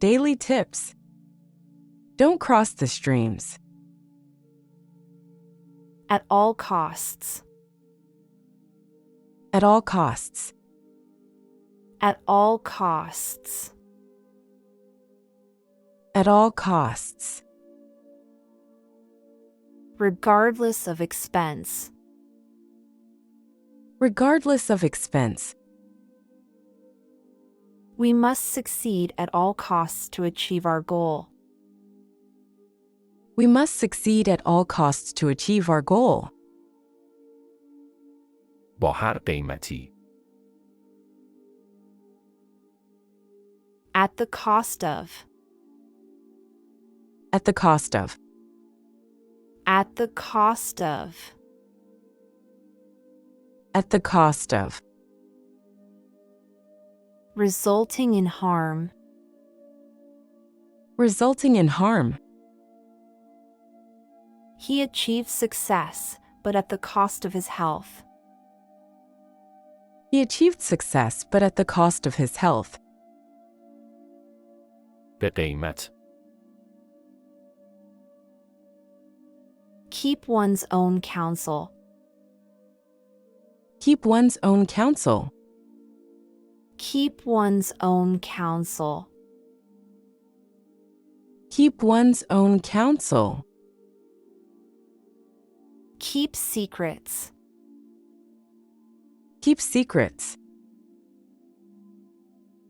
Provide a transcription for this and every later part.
daily tips. Don't cross the streams. At all costs. At all costs. At all costs. At all costs. Regardless of expense. Regardless of expense. We must succeed at all costs to achieve our goal. We must succeed at all costs to achieve our goal. با هر قیمتی. At the cost of. At the cost of. At the cost of. At the cost of. Resulting in harm. Resulting in harm. He achieved success, but at the cost of his health. He achieved success, but at the cost of his health. به قیمت. Keep one's own counsel. Keep one's own counsel. Keep one's own counsel. Keep one's own counsel. Keep secrets. Keep secrets.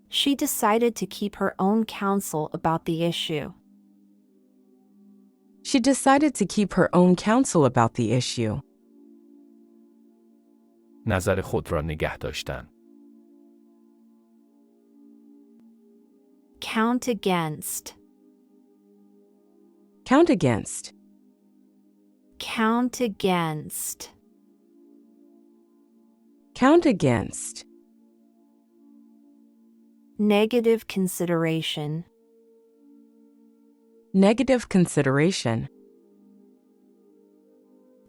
She decided to keep her own counsel about the issue. She decided to keep her own counsel about the issue. نظر خود را نگه داشتن. Count against. Count against. Count against. Count against. Negative consideration. Negative consideration.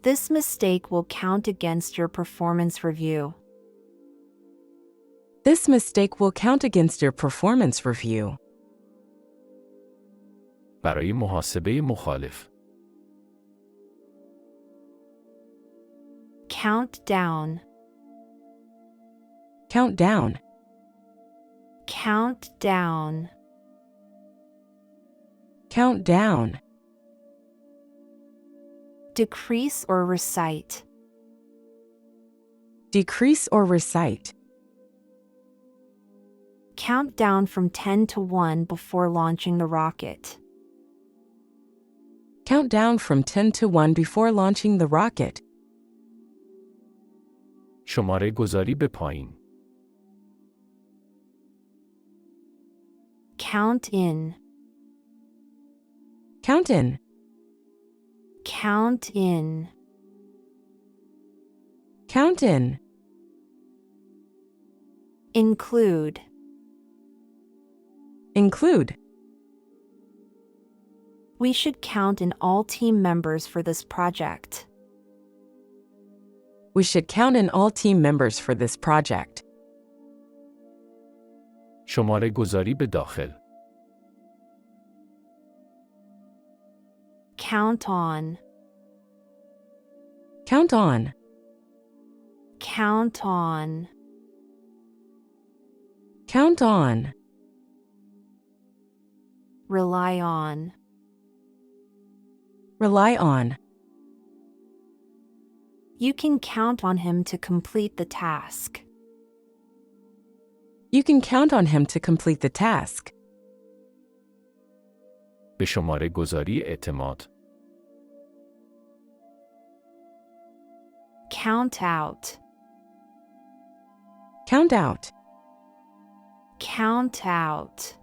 This mistake will count against your performance review. This mistake will count against your performance review. برای محاسبه مخالف. Count down. Count down. Count down. Count down. Decrease or recite. Decrease or recite. Count down from 10 to 1 before launching the rocket. Count down from 10 to 1 before launching the rocket. شماره گذاری به پایین. Count in. Count in. Count in. Count in. Include. Include. We should count in all team members for this project. We should count in all team members for this project. شماره گذاری به داخل. Count on. Count on. Count on. Count on. Rely on. Rely on. You can count on him to complete the task. You can count on him to complete the task. به شماره گذاری اعتماد. Count out. Count out. Count out.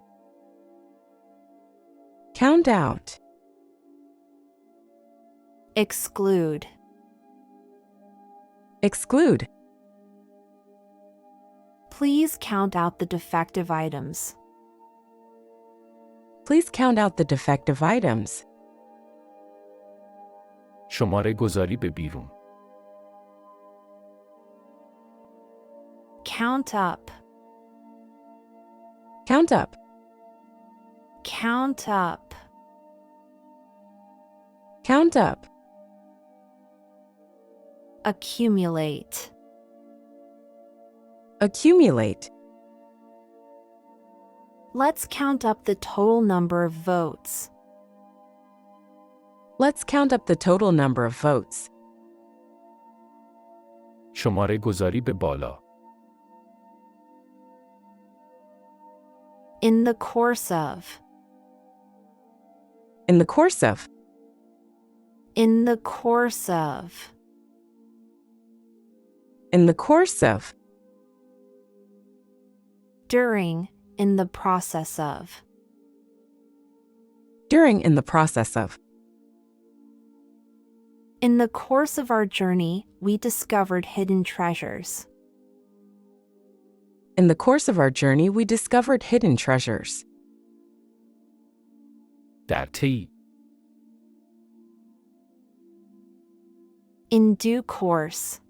Count out. Exclude. Exclude. Please count out the defective items. Please count out the defective items. شماره گذاری به بیرون. Count up. Count up. Count up. Count up. Accumulate. Accumulate. Let's count up the total number of votes. Let's count up the total number of votes. شماره گذاری به بالا. In the course of. In the course of. In the course of. In the course of. During. In the process of. During. In the process of. In the course of our journey, we discovered hidden treasures. In the course of our journey, we discovered hidden treasures. در طی. In due course.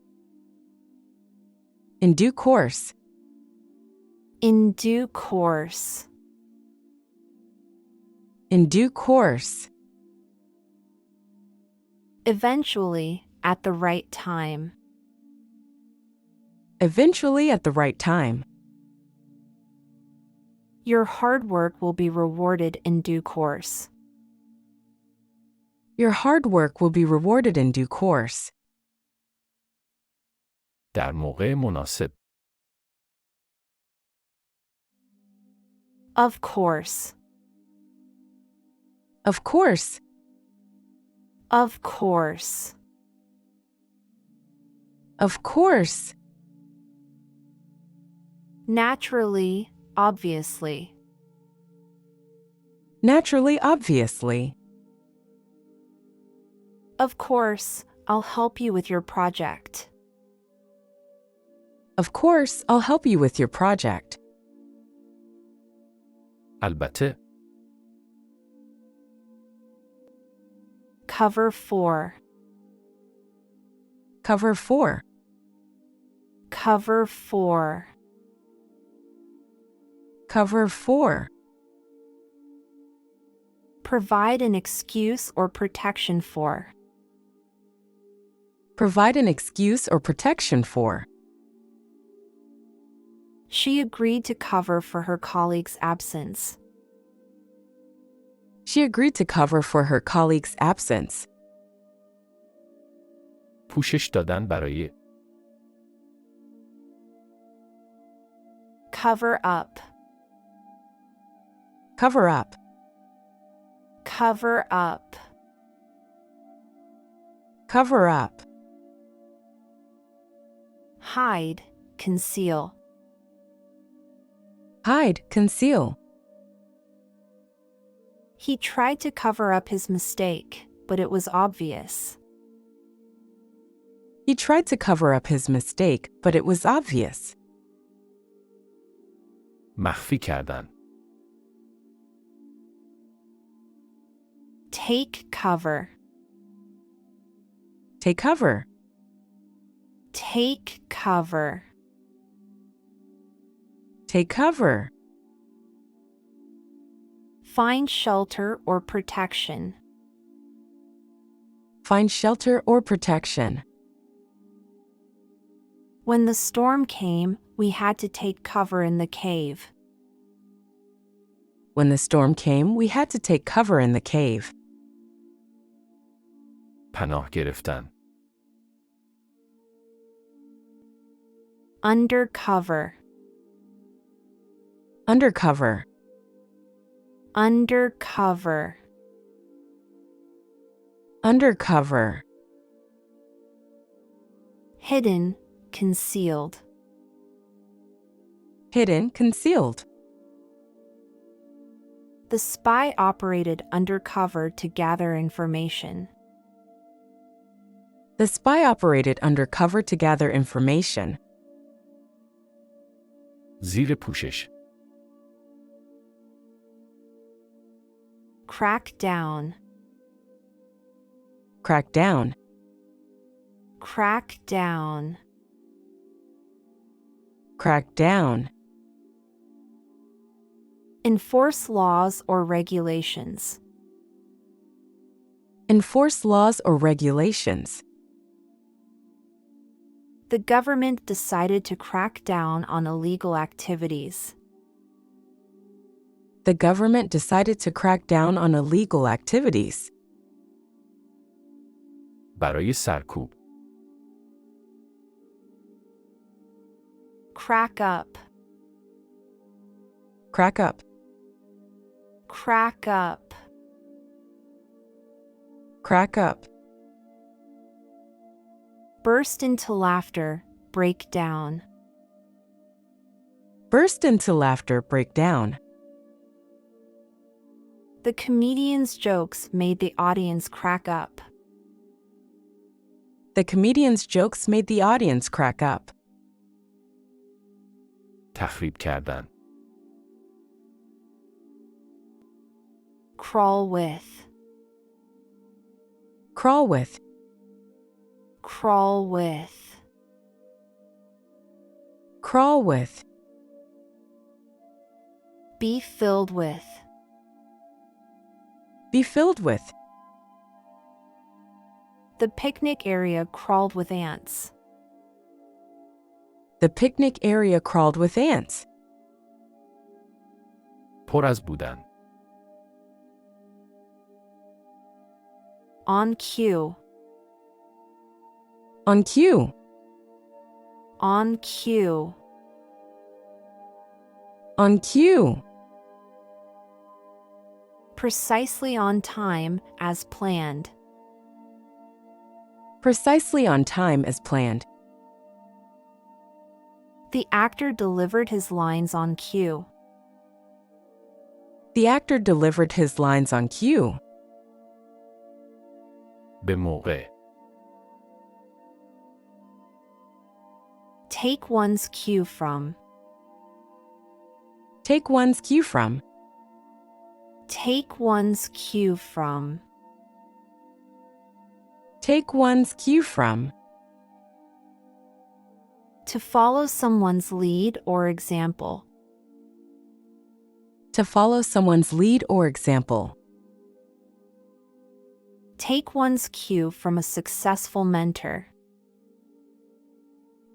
In due course. In due course. In due course. Eventually, at the right time. Eventually at the right time. Your hard work will be rewarded in due course. Your hard work will be rewarded in due course. در موقع مناسب. Of course. Of course. Of course. Of course. Naturally, obviously. Naturally, obviously. Of course, I'll help you with your project. Of course, I'll help you with your project. البته. Cover for. Cover for. Cover for. Cover for. Provide an excuse or protection for. Provide an excuse or protection for. She agreed to cover for her colleague's absence. She agreed to cover for her colleague's absence. پوشش دادن برای. Cover up. Cover up. Cover up. Cover up. Hide, conceal. Hide, conceal. He tried to cover up his mistake, but it was obvious. He tried to cover up his mistake, but it was obvious. مخفی کردن. Take cover. Take cover. Take cover. Take cover. Find shelter or protection. Find shelter or protection. When the storm came, we had to take cover in the cave. When the storm came, we had to take cover in the cave. پناه گرفتن. Undercover. Undercover. Undercover. Undercover. Hidden, concealed. Hidden, concealed. The spy operated undercover to gather information. The spy operated undercover to gather information. زیر پوشش. Crack down. Crack down. Crack down. Crack down. Enforce laws or regulations. Enforce laws or regulations. The government decided to crack down on illegal activities. The government decided to crack down on illegal activities. برای سرکوب. Crack up. Crack up. Crack up. Crack up. Burst into laughter, break down. Burst into laughter, break down. The comedian's jokes made the audience crack up. The comedian's jokes made the audience crack up. تخریب کردن. Crawl with. Crawl with. Crawl with. Crawl with. Be filled with. Be filled with. The picnic area crawled with ants. The picnic area crawled with ants. پر از بودن. On cue. On cue. On cue. On cue. Precisely on time, as planned. Precisely on time as planned. The actor delivered his lines on cue. The actor delivered his lines on cue. به موقع. Take one's cue from. Take one's cue from. Take one's cue from. Take one's cue from. To follow someone's lead or example. To follow someone's lead or example. Take one's cue from a successful mentor.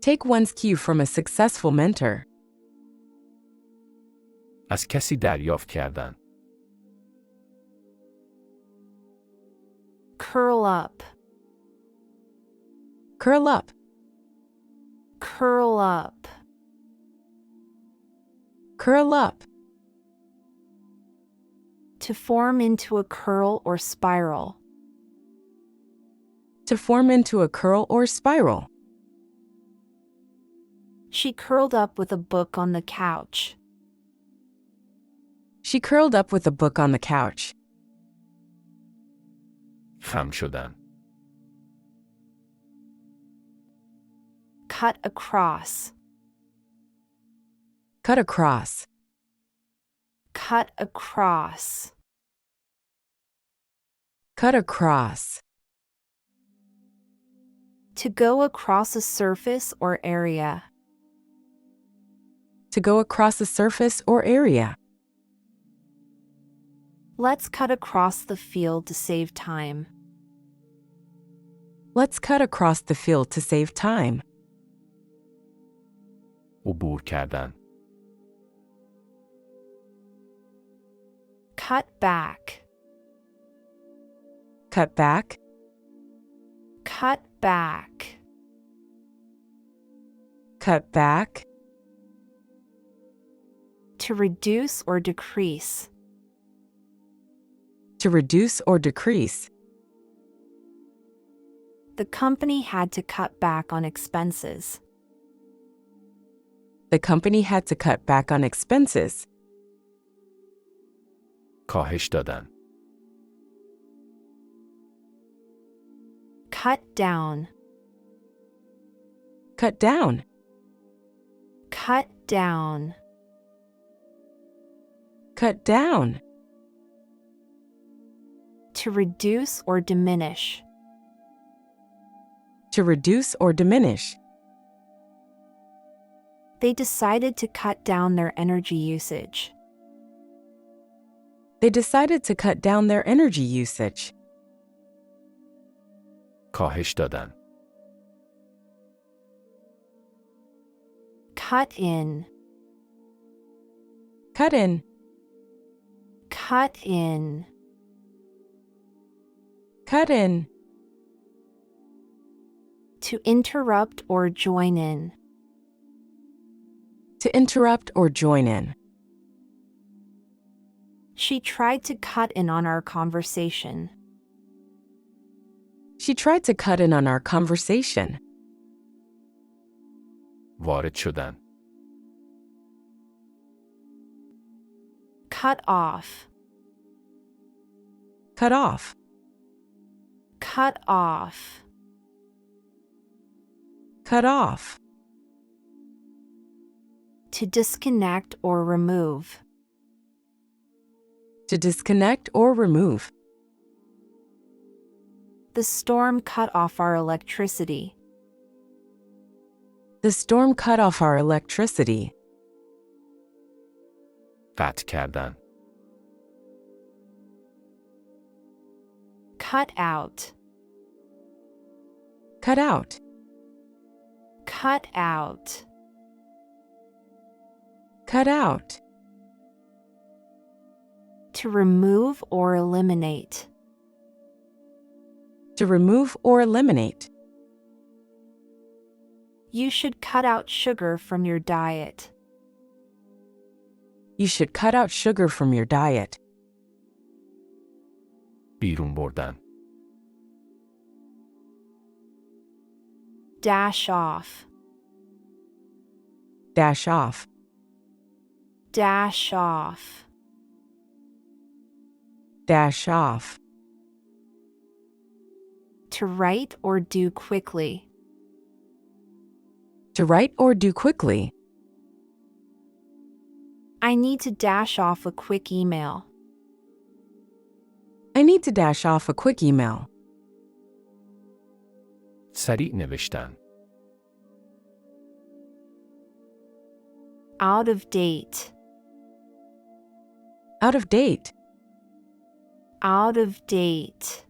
Take one's cue from a successful mentor. از کسی دریافت کردن. Curl up. Curl up. Curl up. Curl up. To form into a curl or spiral. To form into a curl or spiral. She curled up with a book on the couch. She curled up with a book on the couch. خم شدن. Cut across. Cut across. Cut across. Cut across. To go across a surface or area. To go across a surface or area. Let's cut across the field to save time. Let's cut across the field to save time. عبور کردن. Cut back. Cut back. Cut back. Cut back. To reduce or decrease. To reduce or decrease. The company had to cut back on expenses. The company had to cut back on expenses. کاهش دادن. Cut down. Cut down. Cut down. Cut down. To reduce or diminish. To reduce or diminish. They decided to cut down their energy usage. They decided to cut down their energy usage. کاهش دادن. Cut in. Cut in. Cut in. Cut in. To interrupt or join in. To interrupt or join in. She tried to cut in on our conversation. She tried to cut in on our conversation. وارد شدن. Cut off. Cut off. Cut off. Cut off. To disconnect or remove. To disconnect or remove. The storm cut off our electricity. The storm cut off our electricity. قطع کردن. Cut out. Cut out. Cut out. Cut out. To remove or eliminate. To remove or eliminate. You should cut out sugar from your diet. You should cut out sugar from your diet. بیرون بردن. Dash off. Dash off. Dash off. Dash off. To write or do quickly. To write or do quickly. I need to dash off a quick email. I need to dash off a quick email. سریع نوشتن. Out of date. Out of date. Out of date.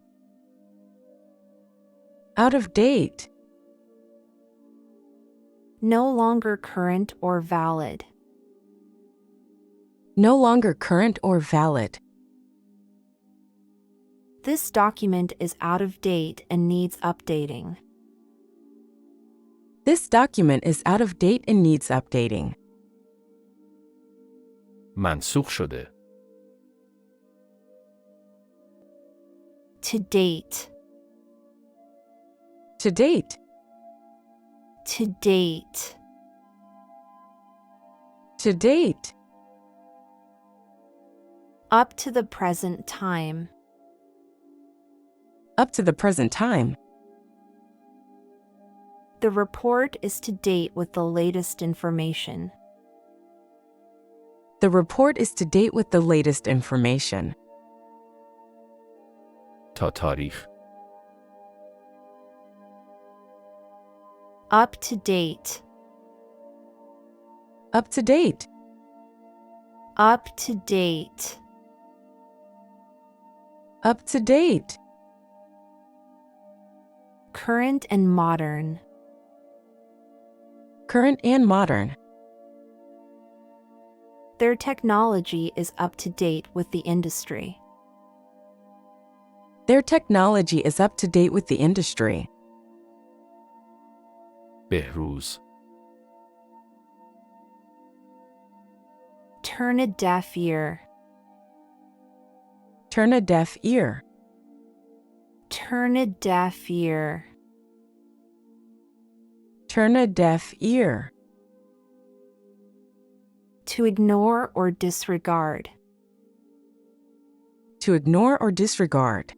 Out of date. No longer current or valid. No longer current or valid. This document is out of date and needs updating. This document is out of date and needs updating. منسوخ شده. To date. To date. To date. To date. Up to the present time. Up to the present time. The report is to date with the latest information. The report is to date with the latest information. تا تاریخ. Up to date. Up to date. Up to date. Up to date. Current and modern. Current and modern. Their technology is up to date with the industry. Their technology is up to date with the industry. بهروز. Turn a deaf ear. Turn a deaf ear. Turn a deaf ear. Turn a deaf ear. To ignore or disregard. To ignore or disregard.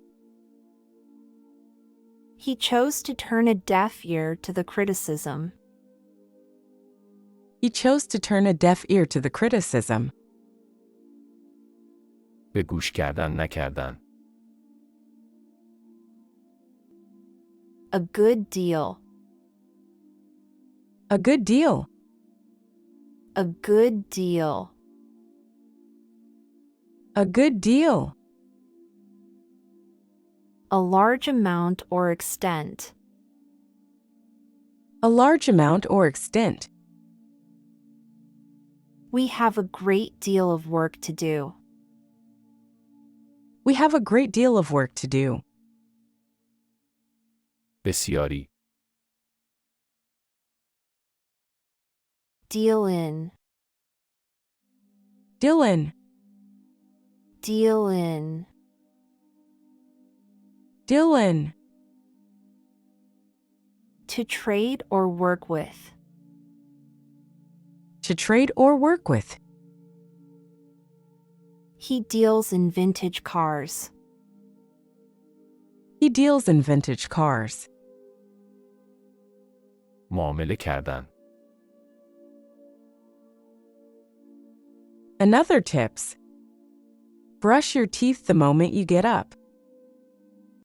He chose to turn a deaf ear to the criticism. He chose to turn a deaf ear to the criticism. به گوش کردن نکردن. A good deal. A good deal. A good deal. A good deal. A large amount or extent. A large amount or extent. We have a great deal of work to do. We have a great deal of work to do. بسیاری. Deal in. Deal in. Deal in. Deal in. To trade or work with. To trade or work with. He deals in vintage cars. He deals in vintage cars. معامله کردن. Another tips. Brush your teeth the moment you get up.